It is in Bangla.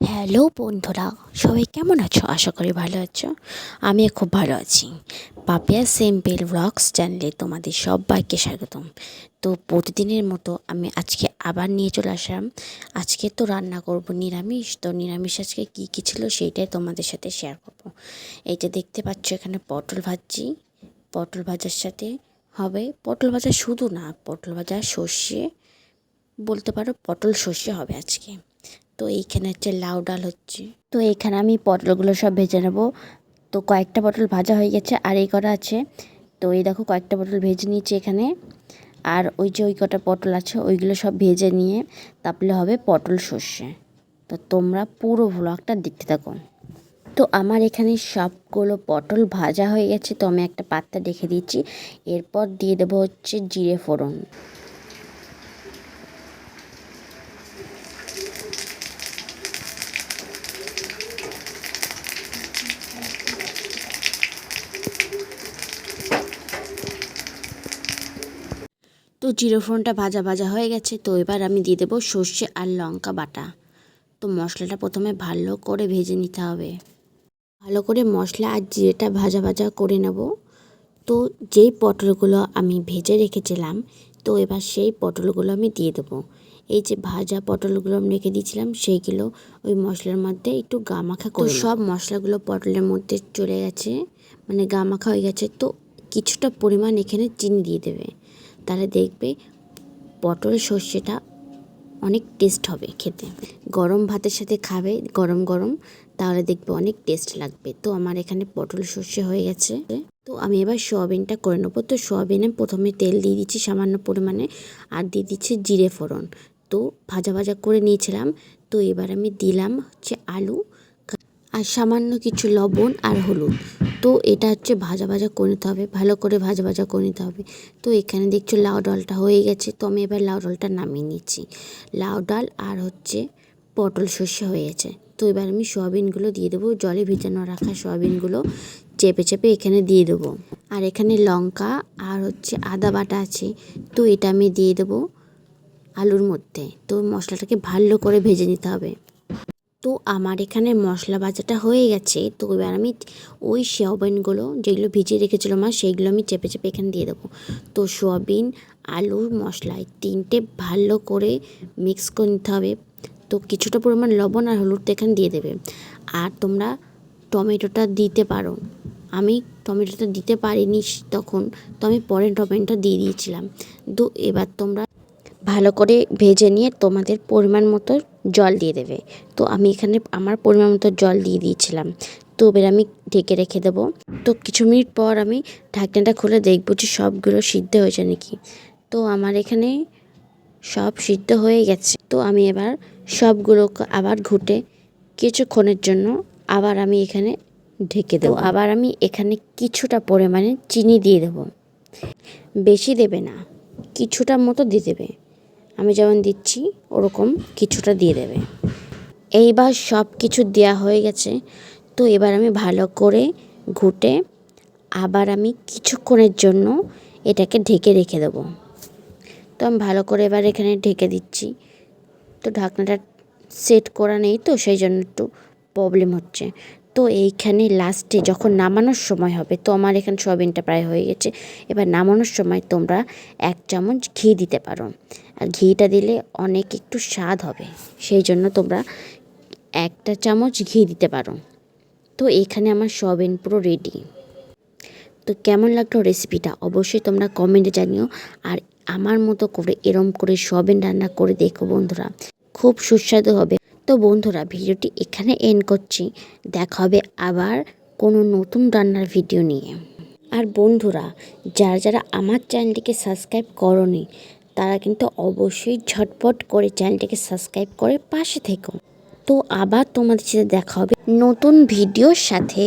হ্যালো বন্ধুরা, সবাই কেমন আছো? আশা করি ভালো আছো। আমিও খুব ভালো আছি। পাপিয়া সিম্পল ব্লগস চ্যানেলে তোমাদের সবাইকে স্বাগতম। তো প্রতিদিনের মতো আমি আজকে আবার নিয়ে চলে আসলাম। আজকে তো রান্না করব নিরামিষ। তো নিরামিষ আজকে কী কী ছিল সেইটাই তোমাদের সাথে শেয়ার করব। এই যে দেখতে পাচ্ছ এখানে পটল ভাজছি। পটল ভাজার সাথে হবে পটল ভাজা, শুধু না, পটল ভাজা সর্ষে বলতে পারো, পটল সর্ষে হবে আজকে। তো এইখানে হচ্ছে লাউ ডাল হচ্ছে। তো এইখানে আমি পটলগুলো সব ভেজে নেব। তো কয়েকটা পটল ভাজা হয়ে গেছে আর এই কটা আছে। তো এই দেখো কয়েকটা পটল ভেজে নিয়েছি এখানে। আর ওই যে ওই কটা পটল আছে ওইগুলো সব ভেজে নিয়ে তারপরে হবে পটল সর্ষে। তো তোমরা পুরো ভ্লগটা দেখতে থাকো। তো আমার এখানে সবগুলো পটল ভাজা হয়ে গেছে। তো আমি একটা পাত্রে রেখে দিয়েছি। এরপর দিয়ে দেবো হচ্ছে জিরে ফোড়ন। তো জিরে ফোড়নটা ভাজা ভাজা হয়ে গেছে। তো এবার আমি দিয়ে দেবো সর্ষে আর লঙ্কা বাটা। তো মশলাটা প্রথমে ভালো করে ভেজে নিতে হবে। ভালো করে মশলা আর জিরেটা ভাজা ভাজা করে নেব। তো যেই পটলগুলো আমি ভেজে রেখেছিলাম, তো এবার সেই পটলগুলো আমি দিয়ে দেবো। এই যে ভাজা পটলগুলো আমি রেখে দিয়েছিলাম সেইগুলো ওই মশলার মধ্যে একটু গামাখা করে সব মশলাগুলো পটলের মধ্যে চলে গেছে, মানে গামাখা হয়ে গেছে। তো কিছুটা পরিমাণ এখানে চিনি দিয়ে দেবে, তাহলে দেখবে পটল সর্ষেটা অনেক টেস্ট হবে খেতে। গরম ভাতের সাথে খাবে গরম গরম, তাহলে দেখবে অনেক টেস্ট লাগবে। তো আমার এখানে পটল সর্ষে হয়ে গেছে। তো আমি এবার সোয়াবিনটা করে নেবো। তো সোয়াবিনে প্রথমে তেল দিয়ে দিচ্ছি সামান্য পরিমাণে, আর দিয়ে দিচ্ছি জিরে ফোড়ন। তো ভাজা ভাজা করে নিয়েছিলাম। তো এবার আমি দিলাম হচ্ছে আলু আর সামান্য কিছু লবণ আর হলুদ। তো এটা হচ্ছে ভাজা ভাজা করে নিতে হবে, ভালো করে ভাজা ভাজা করে নিতে হবে। তো এখানে দেখছো লাউ ডালটা হয়ে গেছে। তো আমি এবার লাউ ডালটা নামিয়ে নিচ্ছি। লাউ ডাল আর হচ্ছে পটল সর্ষে হয়ে গেছে। তো এবার আমি সয়াবিনগুলো দিয়ে দেবো, জলে ভিজানো রাখা সয়াবিনগুলো চেপে চেপে এখানে দিয়ে দেবো। আর এখানে লঙ্কা আর হচ্ছে আদা বাটা আছে। তো এটা আমি দিয়ে দেবো আলুর মধ্যে। তো মশলাটাকে ভালো করে ভেজে নিতে হবে। তো আমার এখানে মশলা ভাজাটা হয়ে গেছে। তো এবার আমি ওই সোয়াবিনগুলো যেগুলো ভিজিয়ে রেখেছিলো মা, সেইগুলো আমি চেপে চেপে এখানে দিয়ে দেবো। তো সোয়াবিন, আলু, মশলায় তিনটে ভালো করে মিক্স করে নিতে হবে। তো কিছুটা পরিমাণ লবণ আর হলুদ এখানে দিয়ে দেবে। আর তোমরা টমেটোটা দিতে পারো, আমি টমেটোটা দিতে পারিনি তখন, তো আমি পরে টমেটোটা দিয়ে দিয়েছিলাম। তো এবার তোমরা ভালো করে ভেজে নিয়ে তোমাদের পরিমাণ মতো জল দিয়ে দেবে। তো আমি এখানে আমার পরিমাণ মতো জল দিয়ে দিয়েছিলাম। তো এবার আমি ঢেকে রেখে দেবো। তো কিছু মিনিট পর আমি ঢাকনাটা খুলে দেখবো যে সবগুলো সিদ্ধ হয়েছে নাকি। তো আমার এখানে সব সিদ্ধ হয়ে গেছে। তো আমি এবার সবগুলোকে আবার ঘুটে কিছুক্ষণের জন্য আবার আমি এখানে ঢেকে দেবো। আবার আমি এখানে কিছুটা পরিমাণে চিনি দিয়ে দেবো, বেশি দেবে না, কিছুটা মতো দিয়ে দেবে। আমি যেমন দিচ্ছি ওরকম কিছুটা দিয়ে দেবে। এইবার সব কিছু দেওয়া হয়ে গেছে। তো এবার আমি ভালো করে ঘুটে আবার আমি কিছুক্ষণের জন্য এটাকে ঢেকে রেখে দেবো। তো আমি ভালো করে এবার এখানে ঢেকে দিচ্ছি। তো ঢাকনাটা সেট করা নেই, তো সেই জন্য একটু প্রবলেম হচ্ছে। তো এইখানে লাস্টে যখন নামানোর সময় হবে, তো আমার এখানে সয়াবিনটা প্রায় হয়ে গেছে। এবার নামানোর সময় তোমরা 1 চামচ ঘি দিতে পারো। আর ঘিটা দিলে অনেক একটু স্বাদ হবে, সেই জন্য তোমরা 1 চামচ ঘি দিতে পারো। তো এখানে আমার সয়াবিন পুরো রেডি। তো কেমন লাগলো রেসিপিটা অবশ্যই তোমরা কমেন্টে জানিও। আর আমার মতো করে এরম করে সয়াবিন রান্না করে দেখো বন্ধুরা, খুব সুস্বাদু হবে। তো বন্ধুরা ভিডিওটি এখানে এন্ড করছি। দেখা হবে আবার কোনো নতুন রান্নার ভিডিও নিয়ে। আর বন্ধুরা যারা যারা আমার চ্যানেলটিকে সাবস্ক্রাইব করোনি, তারা কিন্তু অবশ্যই ঝটপট করে চ্যানেলটিকে সাবস্ক্রাইব করে পাশে থেকো। তো আবার তোমাদের সাথে দেখা হবে নতুন ভিডিওর সাথে।